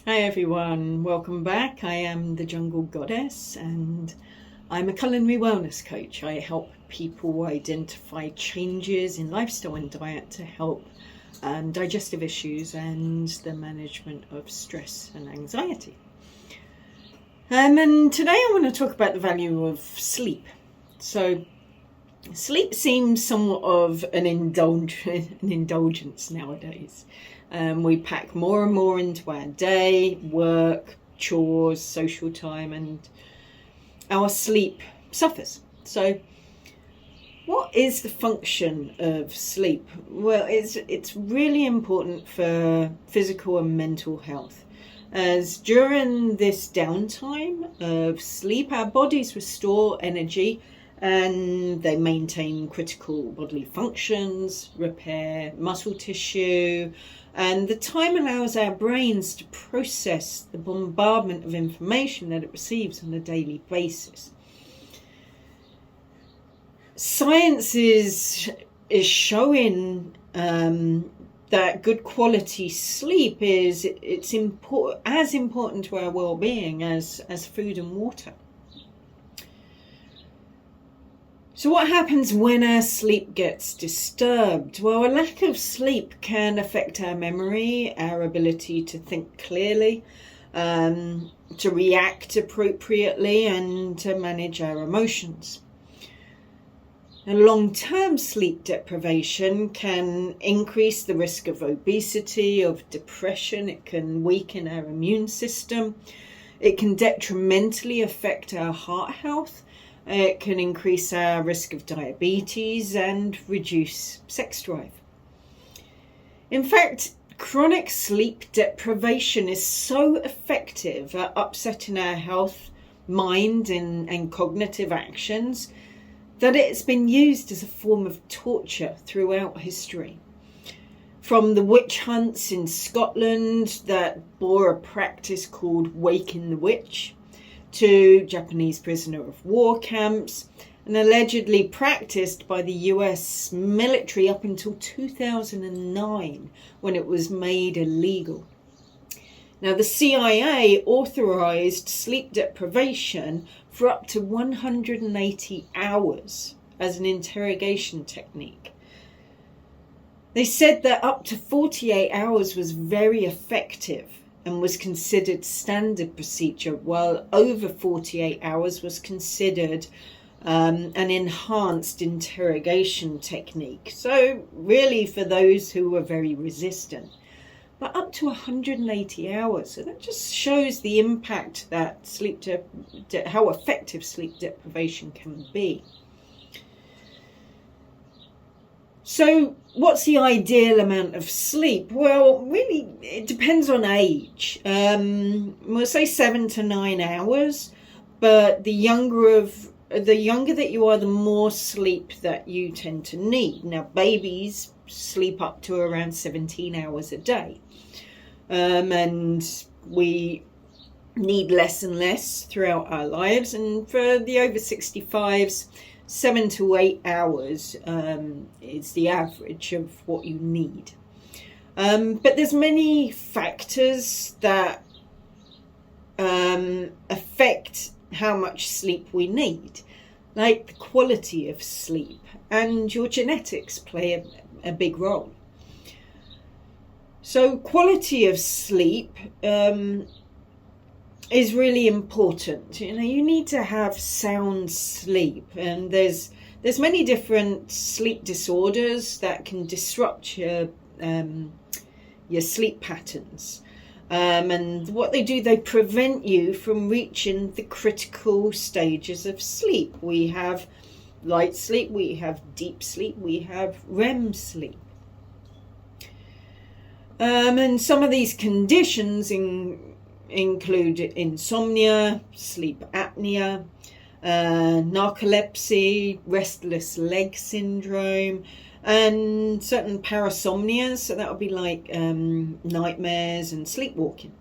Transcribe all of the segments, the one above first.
Hi everyone, welcome back. I am the Jungle Goddess and I'm a Culinary Wellness Coach. I help people identify changes in lifestyle and diet to help digestive issues and the management of stress and anxiety. And today I want to talk about the value of sleep. So sleep seems somewhat of an indulgence nowadays. We pack more and more into our day, work, chores, social time, and our sleep suffers. So what is the function of sleep? Well, it's really important for physical and mental health, as during this downtime of sleep, our bodies restore energy and they maintain critical bodily functions, repair muscle tissue, and the time allows our brains to process the bombardment of information that it receives on a daily basis. Science is showing that good quality sleep is as important to our well-being as food and water. So what happens when our sleep gets disturbed? Well, a lack of sleep can affect our memory, our ability to think clearly, to react appropriately, and to manage our emotions. And long-term sleep deprivation can increase the risk of obesity, of depression. It can weaken our immune system. It can detrimentally affect our heart health. It can increase our risk of diabetes and reduce sex drive. In fact, chronic sleep deprivation is so effective at upsetting our health, mind, and cognitive actions that it's been used as a form of torture throughout history. From the witch hunts in Scotland that bore a practice called waking the witch, to Japanese prisoner of war camps, and allegedly practiced by the US military up until 2009, when it was made illegal. Now, the CIA authorized sleep deprivation for up to 180 hours as an interrogation technique. They said that up to 48 hours was very effective and was considered standard procedure, while over 48 hours was considered an enhanced interrogation technique. So really for those who were very resistant. But up to 180 hours. So that just shows the impact that how effective sleep deprivation can be. So what's the ideal amount of sleep? Well, really, it depends on age. We'll say 7 to 9 hours, but the younger that you are, the more sleep that you tend to need. Now, babies sleep up to around 17 hours a day, and we need less and less throughout our lives. And for the over 65s, 7 to 8 hours is the average of what you need. But there's many factors that affect how much sleep we need, like the quality of sleep, and your genetics play a big role. So quality of sleep is really important. You need to have sound sleep, and there's many different sleep disorders that can disrupt your sleep patterns. And what they do, they prevent you from reaching the critical stages of sleep. We have light sleep, we have deep sleep, we have REM sleep. And some of these conditions include insomnia, sleep apnea, narcolepsy, restless leg syndrome, and certain parasomnias. So that would be like nightmares and sleepwalking.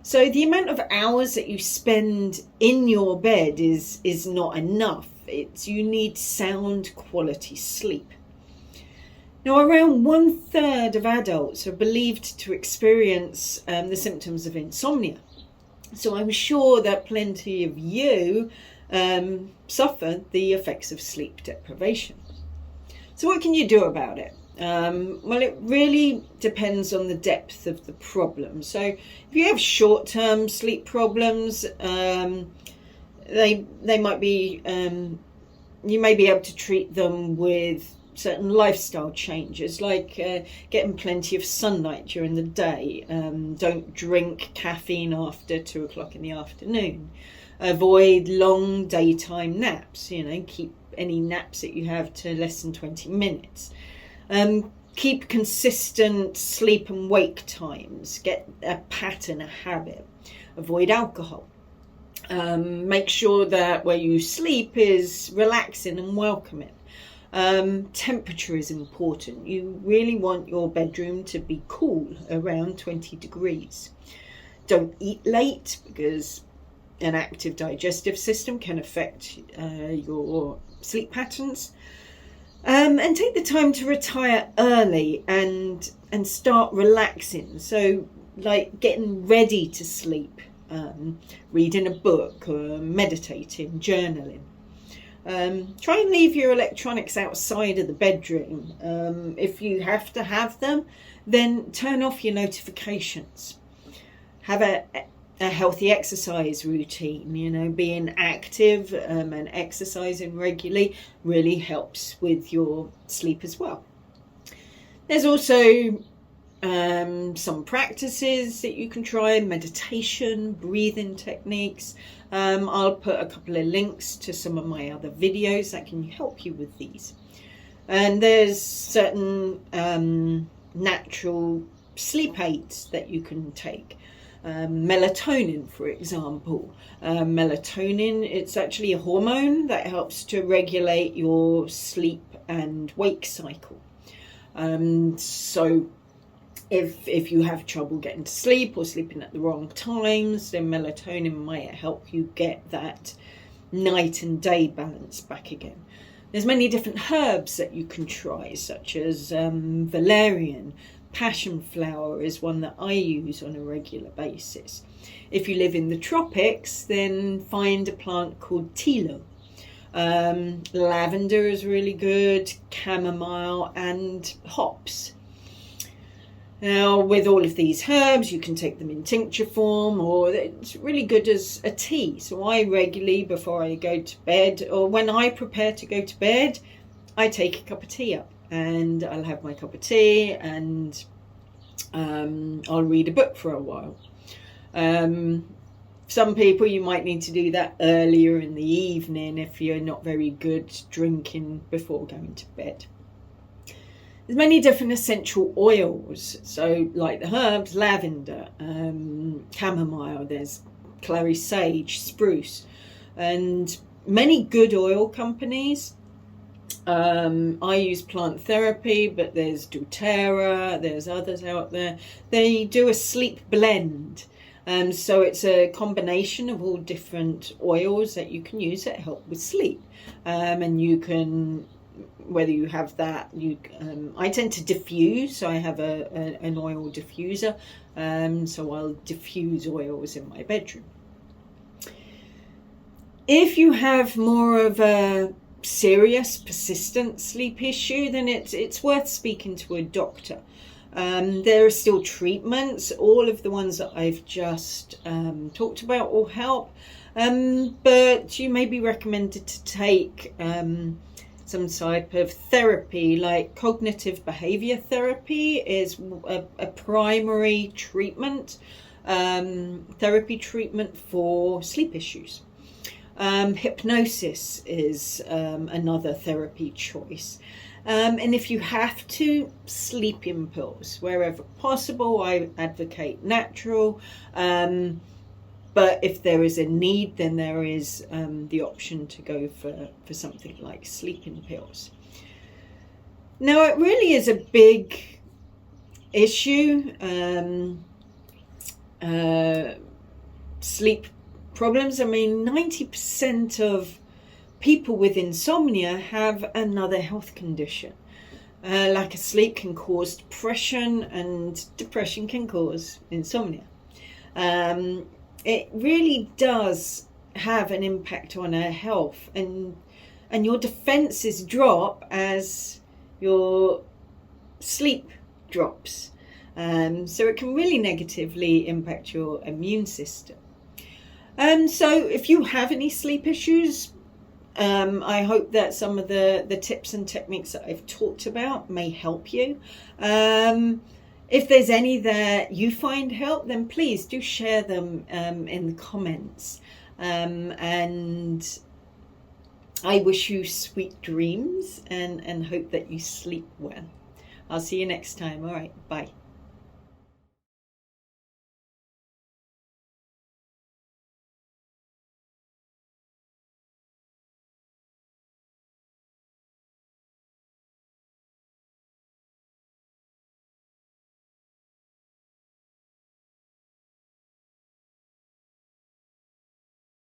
So the amount of hours that you spend in your bed is not enough. You need sound quality sleep. Now, around 1/3 of adults are believed to experience the symptoms of insomnia. So I'm sure that plenty of you suffer the effects of sleep deprivation. So what can you do about it? Well, it really depends on the depth of the problem. So if you have short-term sleep problems, they might be you may be able to treat them with certain lifestyle changes, like getting plenty of sunlight during the day. Don't drink caffeine after 2 o'clock in the afternoon. Avoid long daytime naps. Keep any naps that you have to less than 20 minutes. Keep consistent sleep and wake times. Get a pattern, a habit. Avoid alcohol. Make sure that where you sleep is relaxing and welcoming. Temperature is important. You really want your bedroom to be cool, around 20 degrees. Don't eat late, because an active digestive system can affect your sleep patterns. And take the time to retire early and start relaxing. So, like getting ready to sleep, reading a book, or meditating, journaling. Try and leave your electronics outside of the bedroom. If you have to have them, then turn off your notifications. Have a healthy exercise routine. Being active and exercising regularly really helps with your sleep as well. There's also some practices that you can try: meditation, breathing techniques. I'll put a couple of links to some of my other videos that can help you with these. And there's certain natural sleep aids that you can take. Melatonin, for example. Melatonin, it's actually a hormone that helps to regulate your sleep and wake cycle. So if you have trouble getting to sleep or sleeping at the wrong times, then melatonin might help you get that night and day balance back again. There's many different herbs that you can try, such as valerian. Passion flower is one that I use on a regular basis. If you live in the tropics, then find a plant called tilo. Lavender is really good, chamomile, and hops. Now, with all of these herbs, you can take them in tincture form, or it's really good as a tea. So I regularly, before I go to bed, or when I prepare to go to bed, I take a cup of tea up, and I'll have my cup of tea, and I'll read a book for a while. Some people, you might need to do that earlier in the evening if you're not very good drinking before going to bed. There's many different essential oils, so like the herbs, lavender, chamomile, there's clary sage, spruce, and many good oil companies. I use Plant Therapy, but there's doTERRA, there's others out there. They do a sleep blend. So it's a combination of all different oils that you can use that help with sleep. And you can, whether you have that, I tend to diffuse, so I have an oil diffuser. So I'll diffuse oils in my bedroom. If you have more of a serious, persistent sleep issue, then it's worth speaking to a doctor. There are still treatments. All of the ones that I've just talked about will help, but you may be recommended to take some type of therapy, like cognitive behavior therapy is a primary treatment, therapy treatment for sleep issues. Hypnosis is another therapy choice. And if you have to, sleeping pills. Wherever possible, I advocate natural. But if there is a need, then there is the option to go for something like sleeping pills. Now, it really is a big issue. Sleep problems. I mean, 90% of people with insomnia have another health condition. Lack of sleep can cause depression, and depression can cause insomnia. It really does have an impact on our health, and your defenses drop as your sleep drops. So it can really negatively impact your immune system. So if you have any sleep issues, I hope that some of the tips and techniques that I've talked about may help you. If there's any that you find help, then please do share them in the comments. And I wish you sweet dreams and hope that you sleep well. I'll see you next time. All right, bye.